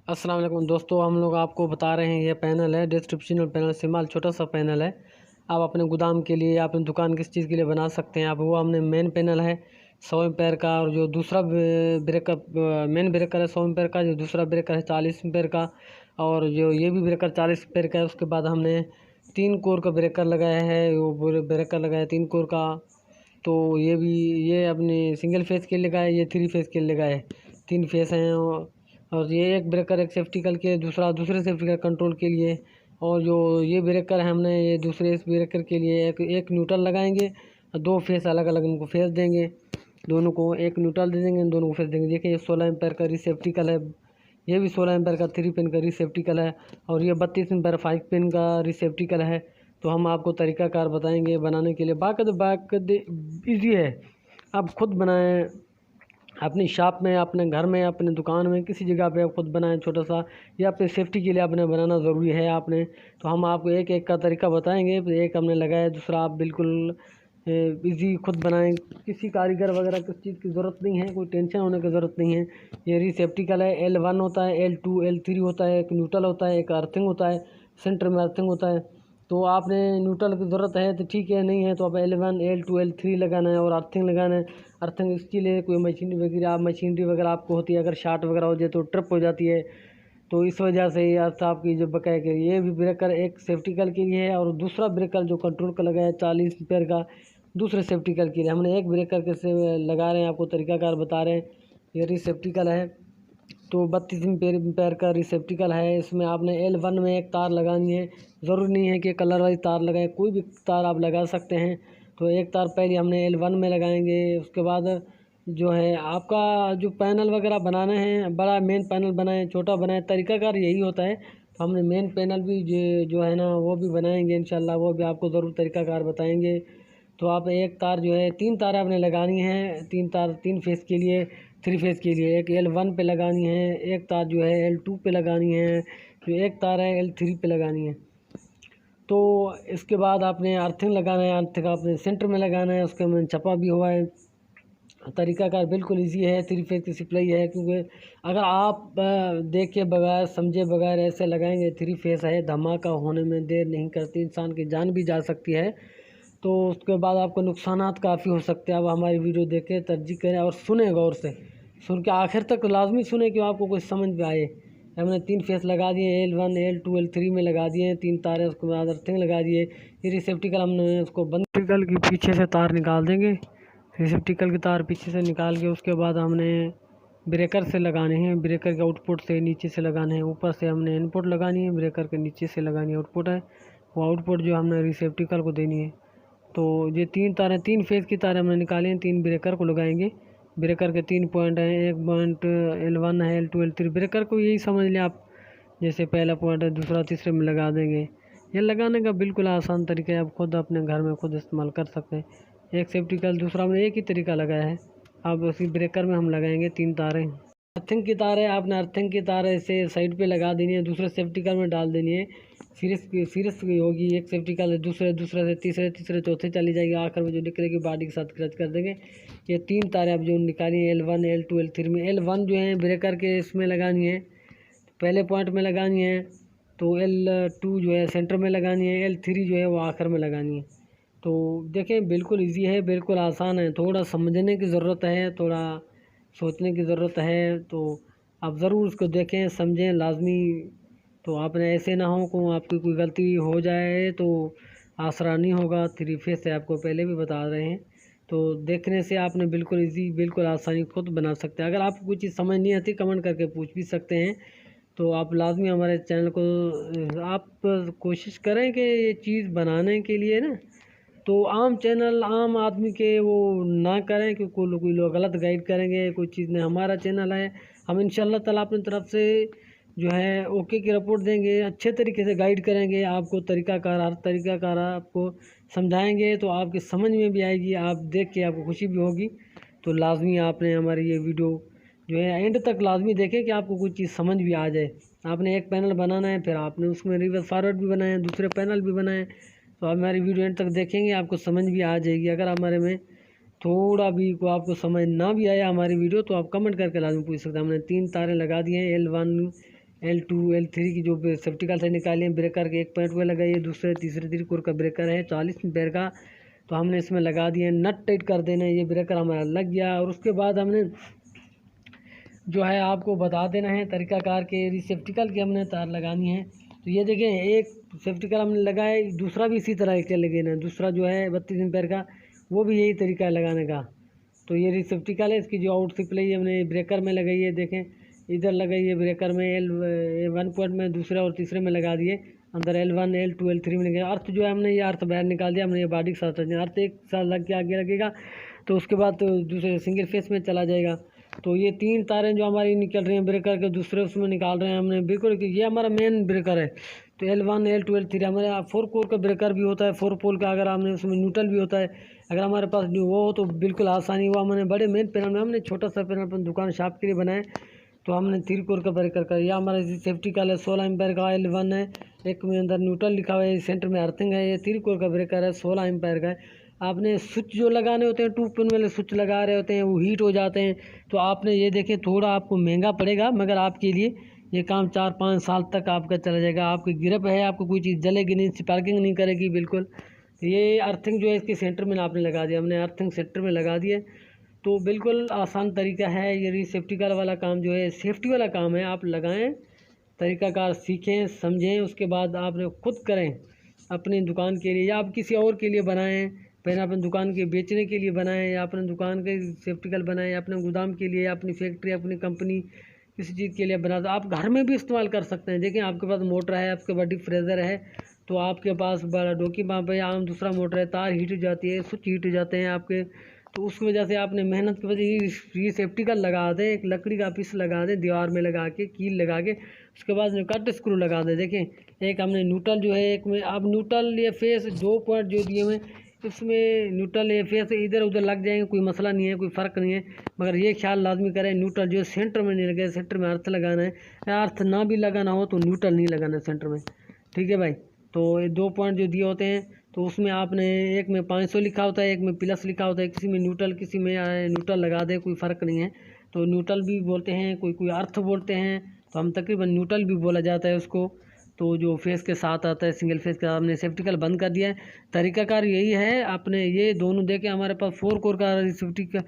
अस्सलाम वालेकुम दोस्तों, हम लोग आपको बता रहे हैं ये पैनल है डिस्क्रिप्शन और पैनल इस्तेमाल छोटा सा पैनल है। आप अपने गोदाम के लिए अपनी दुकान किस चीज़ के लिए बना सकते हैं आप। वो हमने मेन पैनल है 100 एम्पेयर का, और जो दूसरा ब्रेकर मेन ब्रेकर है 100 एम्पेयर का, जो दूसरा ब्रेकर है 40 एम्पेयर का, और जो ये भी ब्रेकर 40 एम्पेयर का है। उसके बाद हमने 3 कोर का ब्रेकर लगाया है, वो ब्रेकर लगाया 3 कोर का। तो ये अपने सिंगल फेस के लिए लगाया, ये 3 फेस के लिए लगाया है। 3 फेस हैं, और ये एक ब्रेकर एक सेफ्टी कल के दूसरे सेफ्टी कल कंट्रोल के लिए। और जो ये ब्रेकर है हमने ये दूसरे इस ब्रेकर के लिए एक न्यूट्रल लगाएंगे, और 2 फेस अलग अलग उनको फेस देंगे। दोनों को एक न्यूट्रल दे देंगे, दोनों को फेस देंगे। देखिए ये 16 एम्पेयर का रिसेप्टिकल है, ये भी 16 एम्पेयर का 3 पिन का रिसेप्टिकल है, और ये 32 एम्पेयर 5 पिन का रिसेप्टिकल है। तो हम आपको तरीकाकार बताएंगे बनाने के लिए। बाकायदा ईजी है, आप खुद बनाएं अपनी शॉप में, अपने घर में, अपने दुकान में, किसी जगह पे आप खुद बनाएं छोटा सा। ये अपनी सेफ्टी के लिए आपने बनाना ज़रूरी है आपने। तो हम आपको एक एक का तरीका बताएंगे। एक हमने लगाया, दूसरा आप बिल्कुल इजी खुद बनाएं। किसी कारीगर वगैरह किस चीज़ की ज़रूरत नहीं है, कोई टेंशन होने की ज़रूरत नहीं है। ये रिसेप्टिकल है, L1 होता है, L2 L3 होता है, एक न्यूट्रल होता है, एक अर्थिंग होता है, सेंटर में अर्थिंग होता है। तो आपने न्यूट्रल की ज़रूरत है तो ठीक है, नहीं है तो आप L1 L2 L3 लगाना है, और अर्थिंग लगाना है। अर्थिंग इसके लिए कोई मशीनरी वगैरह आपको होती है, अगर शार्ट वगैरह हो जाए तो ट्रिप हो जाती है। तो इस वजह से ये अर्थ आपकी जो बकाया के ये भी ब्रेकर एक सेफ्टी कल के लिए है, और दूसरा ब्रेकर जो कंट्रोल का लगाया 40 एम्पेयर का दूसरे सेफ्टी कल के लिए। हमने एक ब्रेकर के से लगा रहे हैं, आपको तरीकाकार बता रहे हैं। ये रिसेप्टिकल है, तो 32 एम्पेयर का रिसेप्टिकल है। इसमें आपने L1 में एक तार लगानी है। ज़रूरी नहीं है कि कलर वाइज तार लगाएं, कोई भी तार आप लगा सकते हैं। तो एक तार पहले हमने L1 में लगाएंगे। उसके बाद जो है आपका जो पैनल वगैरह बनाना है, बड़ा मेन पैनल बनाएं छोटा बनाएं, तरीकाकार यही होता है। तो हमने मेन पैनल भी जो है ना वो भी बनाएंगे इंशाल्लाह, वो भी आपको ज़रूर तरीकाकार बताएंगे। तो आप एक तार जो है 3 तार आपने लगानी है, 3 तार 3 फेस के लिए, 3 फेस के लिए एक L1 पे लगानी है, एक तार जो है L2 पे लगानी है, जो एक तार है L3 पे लगानी है। तो इसके बाद आपने अर्थिंग लगाना है, अर्थिंग आपने सेंटर में लगाना है। उसके में छपा भी हुआ है। तरीकाकार बिल्कुल इजी है, 3 फेस की सप्लाई है। क्योंकि अगर आप देखे बगैर समझे बगैर ऐसे लगाएंगे 3 फेस है, धमाका होने में देर नहीं करती, इंसान की जान भी जा सकती है। तो उसके बाद आपको नुकसानात काफ़ी हो सकते हैं। अब हमारी वीडियो देखें, तरजीह करें और सुने गौर से, सुन के आखिर तक लाजमी सुने कि आपको कुछ समझ में आए। हमने 3 फेस लगा दिए, L1 L2 L3 में लगा दिए, 3 तार है। उसके बाद अर्थिंग लगा दिए। ये रिसेप्टिकल हमने उसको बंद की पीछे से तार निकाल देंगे। रिसेप्टिकल की तार पीछे से निकाल के उसके बाद हमने ब्रेकर से लगाने हैं। ब्रेकर के आउटपुट से नीचे से लगाने हैं, ऊपर से हमने इनपुट लगानी है, ब्रेकर के नीचे से लगानी है आउटपुट है। वो आउटपुट जो हमने रिसेप्टिकल को देनी है। तो ये 3 तारें 3 फेज़ की तारें हमने निकाली हैं, 3 ब्रेकर को लगाएंगे। ब्रेकर के 3 पॉइंट हैं, एक पॉइंट L1 है, L2 L3। ब्रेकर को यही समझ लें आप, जैसे पहला पॉइंट है, दूसरा तीसरे में लगा देंगे। ये लगाने का बिल्कुल आसान तरीका है, आप खुद अपने घर में खुद इस्तेमाल कर सकते हैं। एक सेफ्टी कल दूसरा में एक ही तरीका लगाया है। अब उसी ब्रेकर में हम लगाएंगे 3 तारें। अर्थिंग की तार है, आपने अर्थिंग की तार ऐसे साइड पे लगा देनी है, दूसरे सेफ्टी कल में डाल देनी है। सीरीज की होगी, एक सेफ्टी कल दूसरे से तीसरे चौथे चली जाएगी, आखिर में जो निकलेगी बॉडी के साथ क्रच कर देंगे। ये 3 तारें अब जो निकाली है L1 L2 L3 में। L1 जो है ब्रेकर के इसमें लगानी है, पहले पॉइंट में लगानी है। तो L2 जो है सेंटर में लगानी है, L3 जो है वो आखिर में लगानी है। तो देखें बिल्कुल इजी है, बिल्कुल आसान है। थोड़ा समझने की ज़रूरत है, थोड़ा सोचने की ज़रूरत है। तो आप ज़रूर उसको देखें समझें लाजमी। तो आपने ऐसे ना हो को आपकी कोई गलती हो जाए तो आसरा नहीं होगा। 3 फेस से आपको पहले भी बता रहे हैं। तो देखने से आपने बिल्कुल इजी बिल्कुल आसानी खुद बना सकते हैं। अगर आपको कोई चीज़ समझ नहीं आती कमेंट करके पूछ भी सकते हैं। तो आप लाजमी हमारे चैनल को आप कोशिश करें कि ये चीज़ बनाने के लिए ना, तो आम चैनल आम आदमी के वो ना करें कि कोई लोग गलत गाइड करेंगे कोई चीज़ नहीं। हमारा चैनल है, हम इंशाल्लाह ताला अपनी तरफ से जो है ओके की रिपोर्ट देंगे, अच्छे तरीके से गाइड करेंगे आपको, हर तरीकाकार आपको समझाएंगे। तो आपकी समझ में भी आएगी, आप देख के आपको खुशी भी होगी। तो लाजमी आपने हमारी ये वीडियो जो है एंड तक लाजमी देखें कि आपको कुछ चीज़ समझ भी आ जाए। आपने एक पैनल बनाना है, फिर आपने उसमें रिवर्स फॉरवर्ड भी बनाए, दूसरे पैनल भी बनाए। तो आप हमारी वीडियो एंड तक देखेंगे, आपको समझ भी आ जाएगी। अगर हमारे में थोड़ा भी को आपको समझ ना भी आया हमारी वीडियो, तो आप कमेंट करके लाजमी पूछ सकते हैं। हमने 3 तारें लगा दी हैं, L1 L2 L3 की जो सेफ्टी कल से निकाली है ब्रेकर के, एक पॉइंट में लगाइए, दूसरे तीसरे त्रिकोण का ब्रेकर है 40 एम्पेयर का, तो हमने इसमें लगा दिए, नट टाइट कर देना है, ये ब्रेकर हमारा लग गया। और उसके बाद हमने जो है आपको बता देना है तरीकाकार के रिसेप्टिकल की हमने तार लगानी है। तो ये देखें, एक सेफ्टिकल हमने लगाए, दूसरा भी इसी तरह के लगे ना, दूसरा जो है 32 एम्पेयर का, वो भी यही तरीका है लगाने का। तो ये रिसेप्टिकल है, इसकी जो आउट सप्लाई हमने ब्रेकर में लगाई है, देखें इधर लगाई है ब्रेकर में, L1 पॉइंट में दूसरे और तीसरे में लगा दिए, अंदर L1 L2 L3 में लगे। अर्थ जो है हमने ये अर्थ बाहर निकाल दिया, हमने ये बॉडी के साथ अर्थ एक साथ लग के आगे लगेगा, तो उसके बाद तो दूसरे सिंगल फेस में चला जाएगा। तो ये 3 तारें जो हमारी निकल रही हैं ब्रेकर के, दूसरे उसमें निकाल रहे हैं हमने बिल्कुल कि ये हमारा मेन ब्रेकर है। तो L1 L2 L3 हमारे 4 कोर का ब्रेकर भी होता है, 4 पोल का, अगर हमने उसमें न्यूट्रल भी होता है, अगर हमारे पास वो हो तो बिल्कुल आसानी हुआ। हमने बड़े मेन पैनल में हमने छोटा सा पैनल अपन दुकान शॉप के लिए बनाए, तो हमने 3 कोर का ब्रेकर का, यह हमारा सेफ्टी का है 16 एम्पेयर का L1 है, एक में अंदर न्यूट्रल लिखा हुआ है, सेंटर में अर्थिंग है, ये 3 कोर का ब्रेकर है 16 एम्पेयर का है। आपने स्विच जो लगाने होते हैं, 2 पिन वाले स्विच लगा रहे होते हैं, वो हीट हो जाते हैं, तो आपने ये देखें थोड़ा आपको महंगा पड़ेगा, मगर आपके लिए ये काम 4-5 साल तक आपका चला जाएगा। आपकी गिरप है, आपको कोई चीज़ जलेगी नहीं, स्पार्किंग नहीं करेगी बिल्कुल। तो ये अर्थिंग जो है इसके सेंटर में आपने लगा दिया, हमने अर्थिंग सेंटर में लगा दिए, तो बिल्कुल आसान तरीका है। ये सेफ्टी वाला काम जो है सेफ्टी वाला काम है, आप लगाएं, तरीकाकार सीखें समझें, उसके बाद आपने खुद करें अपनी दुकान के लिए या आप किसी और के लिए बनाएं, पहले अपने दुकान के बेचने के लिए बनाएं, या अपने दुकान के सेफ्टिकल बनाएं, या अपने गोदाम के लिए, अपनी फैक्ट्री, अपनी कंपनी, किसी चीज़ के लिए बना दो। आप घर में भी इस्तेमाल कर सकते हैं। देखिए आपके पास मोटर है, आपके पास डीप फ्रीजर है, तो आपके पास बड़ा डोकी पंप है, आम दूसरा मोटर है, तार हीट हो जाती है, स्विच हीट हो जाते हैं आपके, तो उसकी वजह से आपने मेहनत की वजह ये सेफ्टिकल लगा दें, एक लकड़ी का पीस लगा दें दीवार में लगा के, कील लगा के, उसके बाद जो कट स्क्रू लगा दें। देखें एक हमने न्यूट्रल जो है, एक में अब न्यूट्रल ये फेस 2 पॉइंट जो दिए हुए, इसमें न्यूट्रल ये फेस इधर उधर लग जाएंगे, कोई मसला नहीं है, कोई फ़र्क नहीं है, मगर ये ख्याल लाजमी करें न्यूट्रल जो सेंटर में नहीं लगे, सेंटर में अर्थ लगाना है, अर्थ ना भी लगाना हो तो न्यूट्रल नहीं लगाना है सेंटर में, ठीक है भाई। तो ये 2 पॉइंट जो दिए होते हैं, तो उसमें आपने एक में 500 लिखा होता है, एक में प्लस लिखा होता है, किसी में न्यूट्रल किसी में न्यूट्रल लगा दे, कोई फ़र्क नहीं है। तो न्यूट्रल भी बोलते हैं, कोई कोई अर्थ बोलते हैं, तो हम तकरीबन न्यूट्रल भी बोला जाता है उसको। तो जो फेस के साथ आता है सिंगल फेस का, हमने सेफ्टिकल बंद कर दिया है। तरीकाकार यही है, आपने ये दोनों देखे, हमारे पास 4 कोर का सेफ्टी का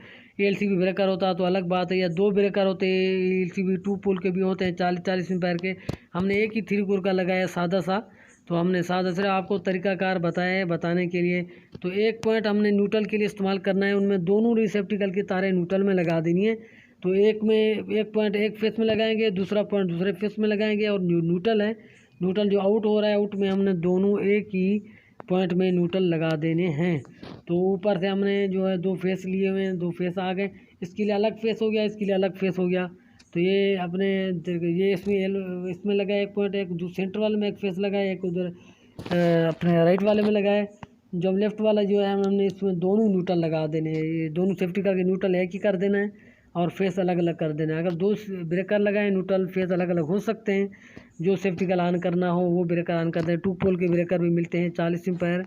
LCB ब्रेकर होता है तो अलग बात है, या 2 ब्रेकर होते हैं LCB 2 पोल के भी होते हैं 40-40 एम्पेयर के, हमने एक ही 3 कोर का लगाया सादा सा। तो हमने सादा सिर्फ आपको तरीकाकार बताया है बताने के लिए। तो एक पॉइंट हमने न्यूट्रल के लिए इस्तेमाल करना है, उनमें दोनों रिसेप्टिकल की तारें न्यूट्रल में लगा देनी है। तो एक में एक पॉइंट एक फेस में लगाएंगे, दूसरा पॉइंट दूसरे फेस में लगाएंगे, और न्यूट्रल है, न्यूट्रल जो आउट हो रहा है, आउट में हमने दोनों एक ही पॉइंट में न्यूट्रल लगा देने हैं। तो ऊपर से हमने जो है 2 फेस लिए हुए हैं, 2 फेस आ गए, इसके लिए अलग फेस हो गया, इसके लिए अलग फेस हो गया। तो ये अपने ये इसमें लगा एक पॉइंट, एक जो सेंटर वाले में एक फेस लगा है, एक उधर अपने राइट वाले में लगा है। जब लेफ्ट वाला जो है हमने इसमें दोनों न्यूट्रल लगा देने हैं, ये दोनों सेफ्टी करके न्यूट्रल एक ही कर देना है और फेस अलग अलग कर देना है। अगर 2 ब्रेकर लगाएं न्यूट्रल फेस अलग अलग हो सकते हैं, जो सेफ्टी का ऑन करना हो वो ब्रेकर ऑन करते हैं। 2 पोल के ब्रेकर भी मिलते हैं 40 एम्पेयर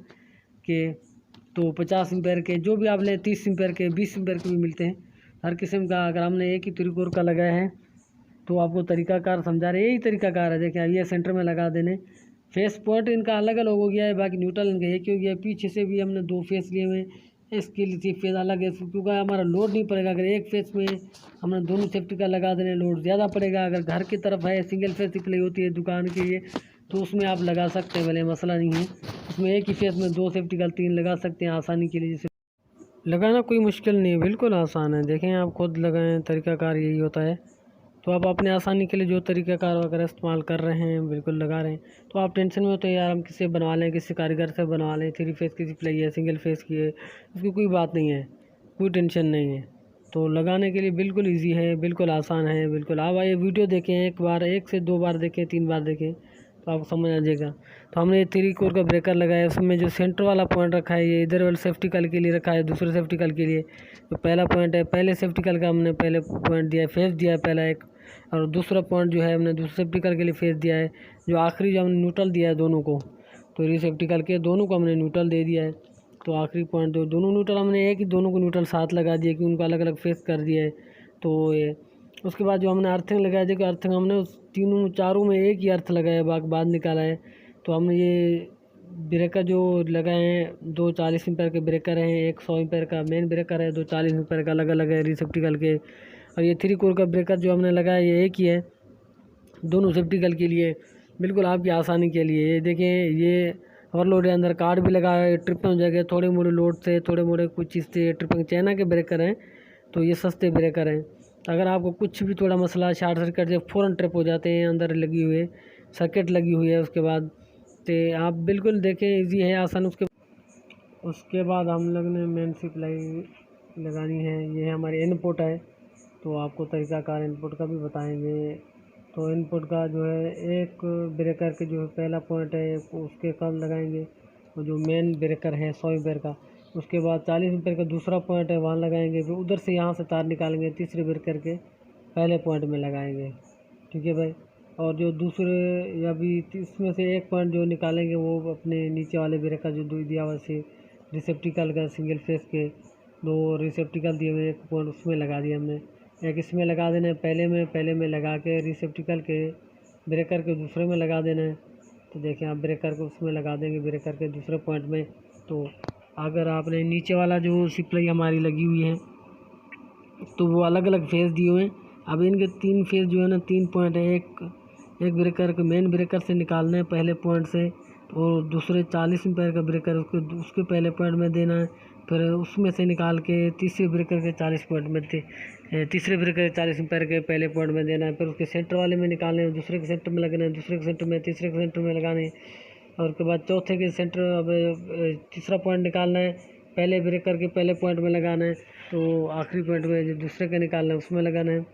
के, तो 50 एम्पेयर के, जो भी आप लें 30 एम्पेयर के, 20 एम्पेयर के भी मिलते हैं हर किस्म का। अगर हमने एक ही त्रिकोण का लगाया है तो आपको तरीकाकार समझा रहे, यही तरीकाकार है। देखिए ये सेंटर में लगा देने, फेस पॉइंट इनका अलग अलग हो गया है, बाकी न्यूट्रल इनका एक ही हो गया है। पीछे से भी हमने 2 फेस लिए हुए, इसके लिए फेस अलग है क्योंकि हमारा लोड नहीं पड़ेगा। अगर एक फेस में हमने दोनों सेफ्टी का लगा देने, लोड ज़्यादा पड़ेगा। अगर घर की तरफ है सिंगल फेस सप्लाई होती है दुकान के लिए, तो उसमें आप लगा सकते हैं, भले मसला नहीं है। उसमें एक ही फेस में 2 सेफ्टी का 3 लगा सकते हैं आसानी के लिए। जैसे लगाना कोई मुश्किल नहीं है, बिल्कुल आसान है। देखें आप खुद लगाएं, तरीकाकार यही होता है। तो आप अपने आसानी के लिए जो तरीकाकार वगैरह इस्तेमाल कर रहे हैं बिल्कुल लगा रहे हैं। तो आप टेंशन में होते हैं यार हम किससे बनवा लें, किसी कारीगर से बनवा लें, 3 फेस की सप्लाई है, सिंगल फेस की है, इसकी कोई बात नहीं है, कोई टेंशन नहीं है। तो लगाने के लिए बिल्कुल ईजी है, बिल्कुल आसान है, बिल्कुल। आप ये वीडियो देखें, एक बार 1 से 2 बार देखें, 3 बार देखें तो आपको समझ आ जाएगा। तो हमने 3 कोर का ब्रेकर लगाया, उसमें जो सेंटर वाला पॉइंट रखा है ये इधर वाले सेफ्टी कल के लिए रखा है, दूसरे सेफ्टी कल के लिए जो पहला पॉइंट है, पहले सेफ्टी कल का हमने पहले पॉइंट दिया है, फेस दिया है पहला एक, और दूसरा पॉइंट जो है हमने दूसरे सेफ्टी कल के लिए फेस दिया है। जो आखिरी जो हमने न्यूट्रल दिया है दोनों को, तो ये सेफ्टी कल के दोनों को हमने न्यूट्रल दे दिया है। तो आखिरी पॉइंट दोनों न्यूट्रल हमने एक ही दोनों को न्यूट्रल साथ लगा दिया कि उनको अलग अलग फेस कर दिया है। तो ये उसके बाद जो हमने अर्थिंग लगाया, देखो अर्थिंग हमने उस तीनों चारों में एक ही अर्थ लगाया, बाद निकाला है। तो हमने ये ब्रेकर जो लगाए हैं, 2 40 एम्पेयर के ब्रेकर हैं, एक 100 एम्पेयर का मेन ब्रेकर है, 2 40 एम्पेयर का अलग अलग है रिसेप्टिकल के। और ये 3 कोर का ब्रेकर जो हमने लगाया ये एक ही है दोनों रिसेप्टिकल के लिए, बिल्कुल आपकी आसानी के लिए। ये देखें, ये ओवरलोड है, अंदर कार्ड भी लगा है, ट्रिपिंग हो जाएगा थोड़े मोड़े लोड से, थोड़े मोड़े कुछ चीज़ से। ट्रिपिंग चाइना के ब्रेकर हैं, तो ये सस्ते ब्रेकर हैं। अगर आपको कुछ भी थोड़ा मसला शॉर्ट सर्किट से फ़ौरन ट्रिप हो जाते हैं, अंदर लगी हुई है सर्किट लगी हुई है, उसके बाद तो आप बिल्कुल देखें इजी है, आसान। उसके बाद हम लोग ने मेन सप्लाई लगानी है, ये है हमारी इनपुट है। तो आपको तरीक़ाकार इनपुट का भी बताएंगे। तो इनपुट का जो है, एक ब्रेकर के जो पहला पॉइंट है उसके कब लगाएंगे, और जो मेन ब्रेकर है 100 एम्पेयर का, उसके बाद 40 एम्पेयर का दूसरा पॉइंट है वहाँ लगाएंगे। फिर उधर से यहाँ से तार निकालेंगे, तीसरे ब्रेकर के पहले पॉइंट में लगाएंगे। ठीक है भाई। और जो दूसरे या भी इसमें से एक पॉइंट जो निकालेंगे वो अपने नीचे वाले ब्रेकर जो दिया हुआ से रिसेप्टिकल का सिंगल फेस के 2 रिसेप्टिकल दिए हुए, एक पॉइंट उसमें लगा दिया हमने, एक इसमें लगा देना है पहले में लगा के रिसेप्टिकल के ब्रेकर के दूसरे में लगा देना है। तो देखें आप ब्रेकर को उसमें लगा देंगे, ब्रेकर के दूसरे पॉइंट में। तो अगर आपने नीचे वाला जो सप्लाई हमारी लगी हुई है तो वो अलग अलग फेस दिए हुए हैं। अब इनके 3 फेस जो है ना, 3 पॉइंट है, एक ब्रेकर के मेन ब्रेकर से निकालना है पहले पॉइंट से, और दूसरे 40 एम्पेयर का ब्रेकर उसके पहले पॉइंट में देना है। फिर उसमें से निकाल के तीसरे ब्रेकर के 40 पॉइंट में तीसरे ब्रेकर के 40 एम्पेयर के पहले पॉइंट में देना है। फिर उसके सेंटर वाले में निकालने हैं, दूसरे के सेंटर में लगाना है, दूसरे के सेंटर में, तीसरे के सेंटर में लगाने हैं। और उसके बाद चौथे के सेंटर, अब तीसरा पॉइंट निकालना है, पहले ब्रेकर के पहले पॉइंट में लगाना है। तो आखिरी पॉइंट में जो दूसरे का निकालना है उसमें लगाना है।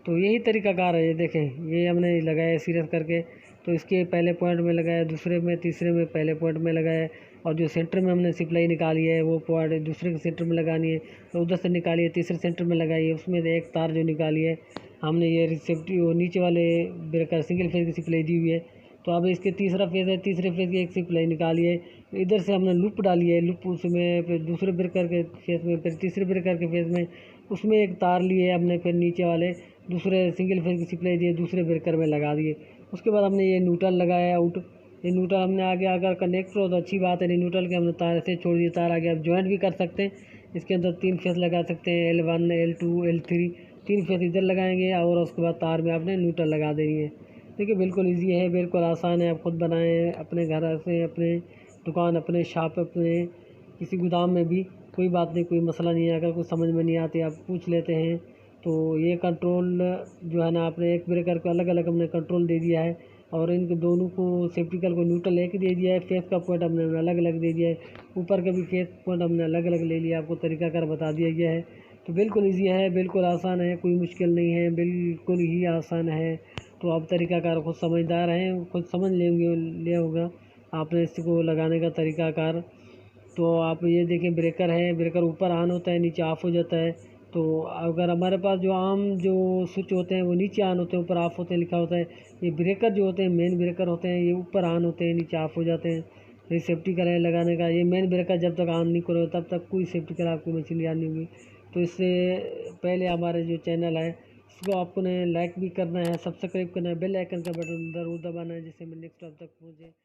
तो यही तरीक़ाकार है। ये देखें, ये हमने लगाया सीरियस करके, तो इसके पहले पॉइंट में लगाया, दूसरे में, तीसरे में, पहले पॉइंट में लगाया। और जो सेंटर में हमने सप्लाई निकाली है वो पॉइंट दूसरे के सेंटर में लगानी है, तो उधर से निकाली है, तीसरे सेंटर में लगाई है। उसमें एक तार जो निकाली है हमने, ये रिसेप्टिव नीचे वाले ब्रेकर सिंगल फेज की सप्लाई दी हुई है। तो अब इसके तीसरा फेज़ है, तीसरे फेज़ की एक सप्लाई निकाली है, इधर से हमने लूप डाली है, लूप उसमें फिर दूसरे ब्रेकर के फेज़ में, फिर तीसरे ब्रेकर के फेज़ में, उसमें एक तार लिए है हमने, फिर नीचे वाले दूसरे सिंगल फेज की सप्लाई दिए, दूसरे ब्रेकर में लगा दिए। उसके बाद हमने ये न्यूट्रल लगाया आउट, ये न्यूट्रल हमने आगे अगर कनेक्ट हो तो अच्छी बात है, नहीं न्यूट्रल के हमने तार ऐसे छोड़ दिए, तार आगे आप ज्वाइंट भी कर सकते हैं। इसके अंदर 3 फेस लगा सकते हैं, L1 L2 L3, 3 फेस इधर लगाएंगे और उसके बाद तार में आपने न्यूट्रल लगा देनी है। देखिए बिल्कुल ईजी है, बिल्कुल आसान है, आप खुद बनाएं अपने घर से, अपने दुकान, अपने शॉप, अपने किसी गोदाम में भी, कोई बात नहीं, कोई मसला नहीं है। अगर कुछ समझ में नहीं आती आप पूछ लेते हैं। तो ये कंट्रोल जो है ना, आपने एक ब्रेकर को अलग अलग हमने कंट्रोल दे दिया है, और इनके दोनों को सेफ्टिकल को न्यूट्रल एक दे दिया है, फेस का पॉइंट हमने अलग अलग दे दिया है, ऊपर का भी फेस पॉइंट हमने अलग अलग ले लिया, आपको तरीकाकार बता दिया गया है। तो बिल्कुल ईजी है, बिल्कुल आसान है, कोई मुश्किल नहीं है, बिल्कुल ही आसान है। तो आप तरीकाकार खुद समझदार हैं, खुद समझ लेंगे ले होगा आपने इसको लगाने का तरीकाकार। तो आप ये देखें, ब्रेकर है, ब्रेकर ऊपर ऑन होता है, नीचे ऑफ़ हो जाता है। तो अगर हमारे पास जो आम जो स्विच होते हैं वो नीचे ऑन होते हैं, ऊपर ऑफ़ होते हैं लिखा होता है। ये ब्रेकर जो होते हैं मेन ब्रेकर होते हैं, ये ऊपर ऑन होते हैं, नीचे ऑफ़ हो जाते हैं। ये सेफ्टी का है लगाने का। ये मेन ब्रेकर जब तक ऑन नहीं करो तब तक कोई सेफ्टी का आपको मशीन याद नहीं होगी। तो इससे पहले हमारे जो चैनल है इसको आपको ने लाइक भी करना है, सब्सक्राइब करना है, बेल आइकन का बटन ज़रूर दबाना है, जिससे मैं नेक्स्ट आप तक पहुँचे।